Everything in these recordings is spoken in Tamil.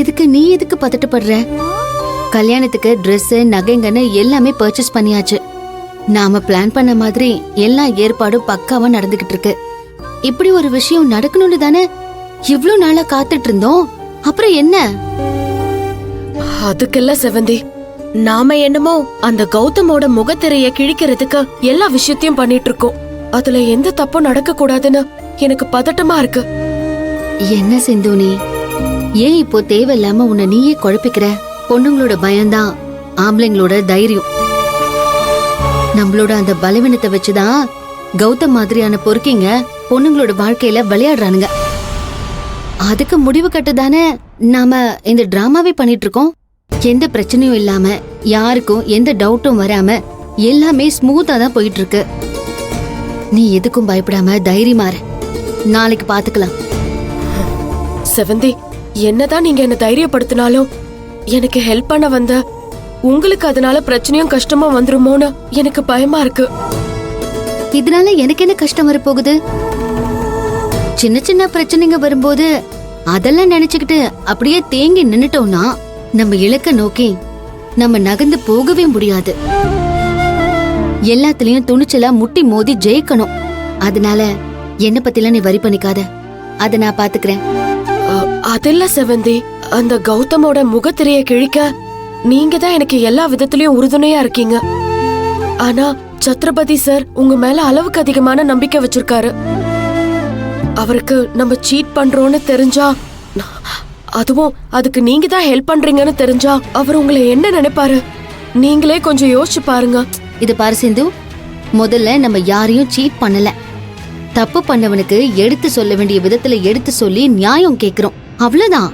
இதுக்கு நீ எதுக்கு பதட்டப்படுற? கல்யாணத்துக்கு Dress நகைங்கன்னு எல்லாமே பர்ச்சேஸ் பண்ணியாச்சு. நாம பிளான் பண்ண மாதிரி எல்லா ஏற்பாடும் பக்காவா நடந்துகிட்டு இருக்கு. இப்படி ஒரு விஷயம் நடக்கணும்னு தானே இவ்ளோ நாளா காத்துட்டு இருந்தோம். அப்புறம் என்ன? அதுக்கெல்லாம் செவந்தி, நாம என்னமோ அந்த கௌதமோட முகத்திரைய கிழிக்கிறதுக்கு எல்லா விஷயத்தையும் பண்ணிட்டு இருக்கோம். அதுல எந்த தப்பும் நடக்க கூடாதுன்னு எனக்கு பதட்டமா இருக்கு. என்ன சிந்து நீ ஏன் இப்போ தேவையில்லாம உன்னை நீயே குழப்பிக்கிற? பொண்ணுங்களோட பயம்தான் ஆம்பளைங்களோட தைரியம். நம்மளோட அந்த பலவீனத்தை வச்சுதான் கௌதம் மாதிரியான பொறுக்கிங்க பொண்ணுங்களோட வாழ்க்கையில விளையாடுறானுங்க. அதுக்கு முடிவு கட்டுதானே நாம இந்த டிராமாவே பண்ணிட்டு இருக்கோம். எந்த பிரச்சனையும் இல்லாம யாருக்கும் எந்த டவுட்டும் வராம எல்லாமே ஸ்மூத்தா தான் போயிட்டு இருக்கு. நீ எதுக்கும் பயப்படாம தைரியமா இரு. நாளைக்கு பாத்துக்கலாம். செவந்தி, என்னதான் நீங்க என்ன தைரியப்படுத்தினாலும் எனக்கு ஹெல்ப் பண்ண வந்த உங்களுக்கு அதனால பிரச்சனையும் கஷ்டமா வந்துருமோன்னு எனக்கு பயமா இருக்கு. இதனால எனக்கு என்ன கஷ்டம் வரப்போகுது? சின்ன சின்ன பிரச்சனைங்க வரும்போது அதெல்லாம் நினைச்சுக்கிட்டு அப்படியே தேங்கி நின்னுட்டோம்னா நம்ம இலக்க நோக்கி நம்ம நகர்ந்து போகவே முடியாது. எல்லாத்துலயும் துணிச்சலா முட்டி மோதி ஜெயிக்கணும். அதனால என்ன பத்திலாம் நீ வரி பண்ணிக்காத. அத நான் பாத்துக்கிறேன். அதெல்லாம் செவந்தி, அந்த கௌதமோட முகத்திரைய கிழிக்க நீங்க தான் எனக்கு எல்லா விதத்திலயும் உறுதுணையா இருக்கீங்க. ஆனா சத்ரபதி சார் உங்க மேல அளவுக்கு அதிகமான நம்பிக்கை வச்சிருக்காரு. அவருக்கு நம்ம சீட் பண்றோம்னு தெரிஞ்சா, அதுவும் அதுக்கு நீங்க தான் ஹெல்ப் பண்றீங்கன்னு தெரிஞ்சா அவர் உங்களை என்ன நினைப்பாரு? நீங்களே கொஞ்சம் யோசிச்சு பாருங்க. இது பாரு சிந்து, முதல்ல நம்ம யாரையும் சீட் பண்ணல. தப்பு பண்ணவனுக்கு எடுத்து சொல்ல வேண்டிய விதத்துல எடுத்து சொல்லி நியாயம் கேக்குறோம், அவ்வளவுதான்.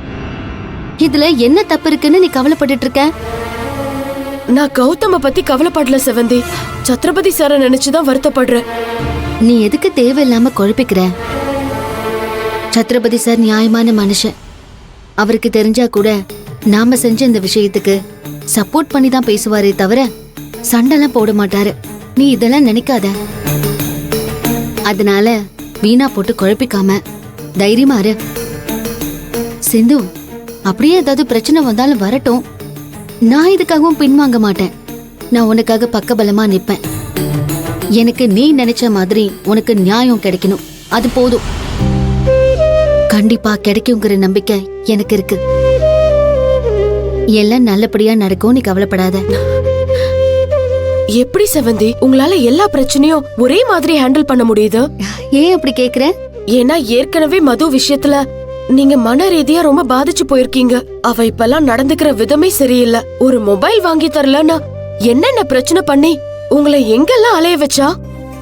இதுல என்ன தப்பு இருக்குன்னு நீ கவலைப்பட்டு இருக்க? நான் கௌதம பத்தி கவலைப்படல செவந்தி, சத்ரபதி சார நினைச்சுதான் வருத்தப்படுறேன். நீ எதுக்கு தேவையில்லாம குழப்பிக்கிற? சத்ரபதி சார் நியாயமான மனுஷன். அவருக்கு தெரிஞ்சா கூட நாம செஞ்ச இந்த விஷயத்துக்கு சப்போர்ட் பண்ணி தான் பேசுவாரே தவிர சண்டெல்லாம் போட மாட்டாரு. நீ இதெல்லாம் நினைக்காத. அதனால வீணா போட்டு குழப்பிக்காம தைரியமா இரு. சிந்து, அப்படியே ஏதாவது பிரச்சனை வந்தாலும் வரட்டும். நான் இதுக்காகவும் பின்வாங்க மாட்டேன். நான் உனக்காக பக்கபலமா நிப்பேன். எனக்கு நீ நினைச்ச மாதிரி உனக்கு நியாயம் கிடைக்கணும், அது போதும். கண்டிப்பா கிடைக்குங்கிற நம்பிக்கை எனக்கு இருக்கு. எல்லாம் நல்லபடியா நடக்கும், நீ கவலைப்படாத. எப்படி செவந்தி உங்களால எல்லா பிரச்சனையும் ஒரே மாதிரி ஹேண்டில் பண்ண முடியுது? ஏன் அப்படி கேக்குற? ஏன்னா ஏற்கனவே மது விஷயத்துல நீங்க மன ரீதியா ரொம்ப பாதிச்சு போயிருக்கீங்க. அவ இப்பெல்லாம் நடந்துக்கிற விதமே சரியில்லை. ஒரு மொபைல் வாங்கி தரலன்னா என்னென்ன பிரச்சனை பண்ணி உங்களை எங்கெல்லாம் அலைய வச்சா,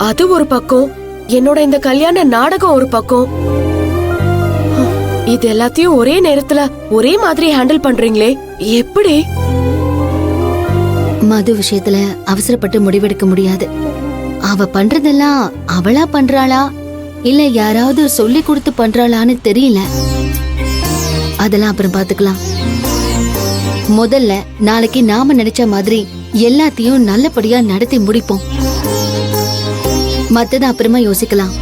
அது ஒரு பக்கம். என்னோட இந்த கல்யாண நாடகம் ஒரு பக்கம். இது எல்லாத்தையும் ஒரே நேரத்துல ஒரே மாதிரி ஹேண்டில் பண்றீங்களே, எப்படி? மது விஷயத்துல அவசரப்பட்டு முடிவெடுக்க முடியாது. அவ பண்றதெல்லாம் அவளா பண்றாளா இல்ல யாராவது சொல்லி கொடுத்து பண்றாளான்னு தெரியல. அதெல்லாம் அப்புறம் பாத்துக்கலாம். முதல்ல நாளைக்கு நாம நினைச்ச மாதிரி எல்லாத்தையும் நல்லபடியா நடத்தி முடிப்போம். மத்தத அப்புறமா யோசிக்கலாம்.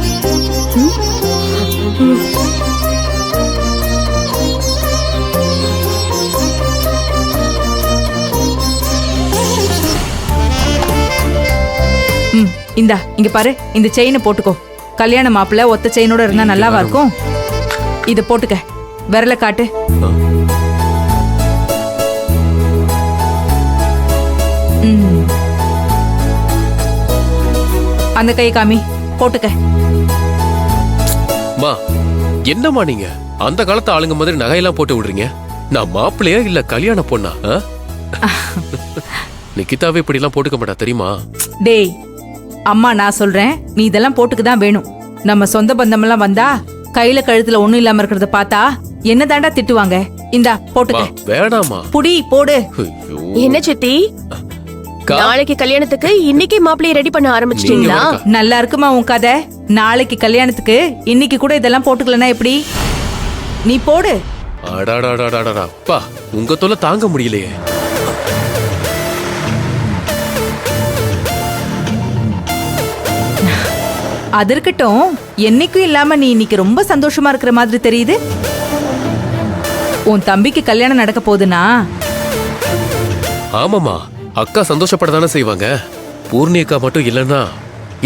இந்தா இங்க பாரு, இந்த செயினை போட்டுக்கோ. கல்யாண மாப்பிள்ள ஒத்த செயினோட இருந்தா நல்லாவா இருக்கும்? இத போட்டுக்க. விரல காட்டு. அந்த கை காமி, போட்டுக்க. மா, என்னம்மா நீங்க அந்த காலத்து ஆளுங்க மாதிரி நகையெல்லாம் போட்டு விடுறீங்க? நான் மாப்பிள்ளையா இல்ல கல்யாண பொண்ணா? நிக்கிதாவே இப்படி எல்லாம் போட்டுக்க மாட்டா தெரியுமா? டேய் அம்மா, நான் சொல்றேன், நீ இதெல்லாம் போட்டுக்குதான் வேணும். நம்ம சொந்த பந்தம் எல்லாம் வந்தா கையில கழுத்துல ஒண்ணும் இல்லாம இருக்கிறத பார்த்தா என்ன தாண்டா திட்டுவாங்க. இந்தா போட்டுக்க. வேணாமா, புடி போடு. என்ன சித்தி, நாளைக்கு கல்யாணத்துக்கு இன்னைக்கு மாப்பிள்ளைய ரெடி பண்ண ஆரம்பிச்சிட்டீங்களா? நல்லா இருக்குமா உன் கதை? நாளைக்கு கல்யாணத்துக்கு இன்னைக்கு கூட இதெல்லாம் போட்டுக்கலனா எப்படி? நீ போடு. அடாடாடாடாடா, உங்க தொல்லை தாங்க முடியலையே. அது இருக்கட்டும், என்னைக்கும் இல்லாம நீ இன்னைக்கு ரொம்ப சந்தோஷமா இருக்கிற மாதிரி தெரியுது. உன் தம்பிக்கு கல்யாணம் நடக்க போகுதுன்னா ஆமாமா, அக்கா சந்தோஷப்படதானே செய்வாங்க. பூர்ணி அக்கா மட்டும் இல்லைன்னா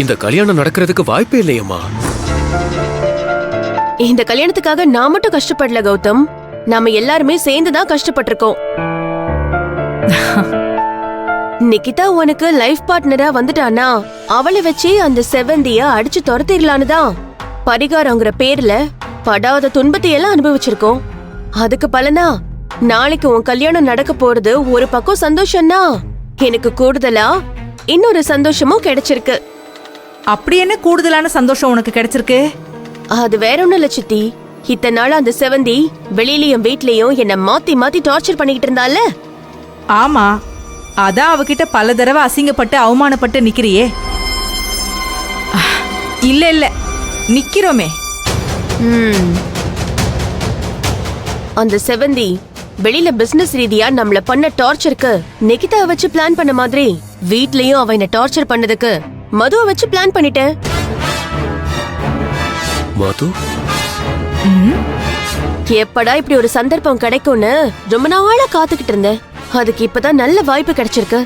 இந்த கல்யாணம் நடக்கிறதுக்கு வாய்ப்பே இல்லையம்மா. இந்த கல்யாணத்துக்காக நான் மட்டும் கஷ்டப்படல கௌதம், நாம எல்லாருமே சேர்ந்துதான் கஷ்டப்பட்டிருக்கோம். நிகிதா உனக்கு லைஃப் பார்ட்னரா வந்துட்டானா அவளை வச்சு அந்த செவந்திய அடிச்சு துரத்திடலான்னு தான் பரிகாரங்கிற பேர்ல படாத துன்பத்தை எல்லாம் அனுபவிச்சிருக்கோம். அதுக்கு பலனா நாளைக்கு உன் கல்யாணம் நடக்க போறது ஒரு பக்கம் சந்தோஷம்னா எனக்கு கூடுதலா இன்னொரு சந்தோஷமும் கிடைச்சிருக்கு. அப்படி என்ன கூடுதலான சந்தோஷம் உனக்கு கிடைச்சிருக்கு? அது வேற ஒண்ணும் இல்ல சித்தி, இத்தனை நாள் அந்த செவந்தி வெளியிலயும் வீட்லயும் என்ன மாத்தி மாத்தி டார்ச்சர் பண்ணிக்கிட்டு இருந்தால. ஆமா, அதான் அவகிட்ட பல தடவை அசிங்கப்பட்டு அவமானப்பட்டு நிக்கிறியே. இல்ல இல்ல, நிக்கிறோமே. அந்த செவந்தி வெளியில பிசினஸ் ரீதியா நம்மள பண்ண டார்ச்சருக்கு நிகிதா வச்சு பிளான் பண்ண மாதிரி வீட்லயும் அவ என்ன டார்ச்சர் பண்ணதுக்கு மதுவை வச்சு பிளான் பண்ணிட்டேன். மது? எப்படா இப்படி ஒரு சந்தர்ப்பம் கிடைக்கும்னு ரொம்ப நாளா காத்துக்கிட்டு இருந்தேன். அதுக்கு இப்பதான் நல்ல வாய்ப்பு கிடைச்சிருக்கு.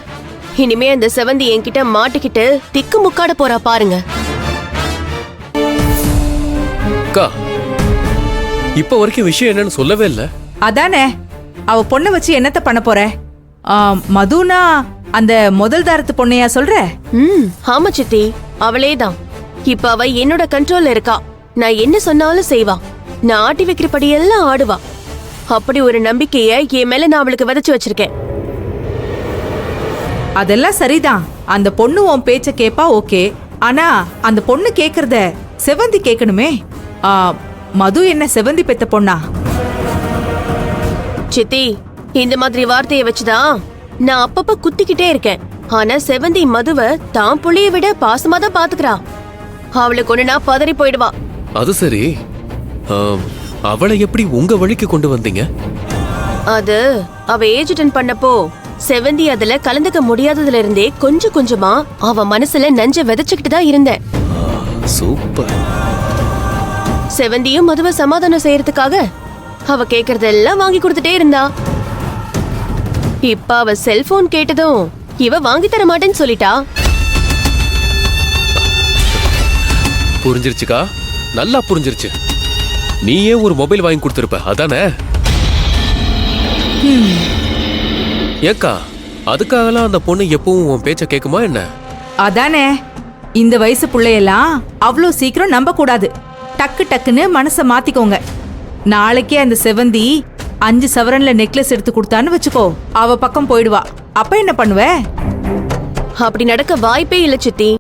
இனிமே அந்த செவந்தி என்கிட்ட மாட்டிக்கிட்டு திக்கு முக்காட போறா பாருங்க. அக்கா, இப்ப வரைக்கும் விஷயம் என்னன்னு சொல்லவே இல்ல. அதானே, அவ பொண்ணை வச்சு என்னத்த பண்ண போற? மதுனா அந்த முதல் தாரத்து பொண்ணையா சொல்ற? ஆமா சித்தி, அவளேதான். இப்ப அவ என்னோட கண்ட்ரோல்ல இருக்கா. நான் என்ன சொன்னாலும் செய்வா. நான் ஆட்டி வைக்கிறபடி எல்லாம் ஆடுவா. அப்படி ஒரு நம்பிக்கைய என் மேல நான் அவளுக்கு விதைச்சு வச்சிருக்கேன். அதெல்லாம் சரிதான். அந்த பொண்ணு உன் பேச்ச கேப்பா, ஓகே. ஆனா அந்த பொண்ணு கேக்குறத செவந்தி கேட்கணுமே. மது என்ன செவந்தி பெத்த பொண்ணா? சித்தி, இந்த மாதிரி வார்த்தையை வச்சுதான் நான் அப்பப்ப குத்திக்கிட்டே இருக்கேன். ஆனா செவந்தி மதுவ தான் புள்ளைய விட பாசமா தான் பாத்துக்கிறா. அவளுக்கு ஒண்ணுனா பதறி போயிடுவா. அது சரி, அவளை எப்படி உங்க வழிக்கு கொண்டு வந்தீங்க? அது அவ ஏஜ் அட்டெண்ட் பண்ணப்போ செவந்தி அதுல கலந்துக்க முடியாததுல இருந்தே கொஞ்சம் கொஞ்சமா அவ மனசுல நஞ்ச விதைச்சுக்கிட்டு தான் இருந்தேன். சூப்பர். செவந்தியும் மதுவை சமாதானம் செய்யறதுக்காக அவ கேக்குறதெல்லாம் வாங்கி கொடுத்துட்டே இருந்தா. இப்ப அவ செல்போன் கேட்டதும் இவ வாங்கி தர மாட்டேன்னு சொல்லிட்டா. புரிஞ்சிருச்சுக்கா, நல்லா புரிஞ்சிருச்சு. நீயே ஒரு மொபைல் வாங்கி கொடுத்திருப்ப, அதானே? ஏக்கா, அதுக்காகலாம் அந்த பொண்ணு எப்பவும் உன் பேச்ச கேக்குமா என்ன? அதானே, இந்த வயசு பிள்ளையெல்லாம் அவ்வளோ சீக்கிரம் நம்ப கூடாது. டக்கு டக்குன்னு மனச மாத்திக்கோங்க. நாளைக்கே அந்த செவந்தி 5 சவரன்ல நெக்லஸ் எடுத்து கொடுத்தான்னு வச்சுக்கோ, அவ பக்கம் போயிடுவா. அப்ப என்ன பண்ணுவ? அப்படி நடக்க வாய்ப்பே இல்ல சித்தி.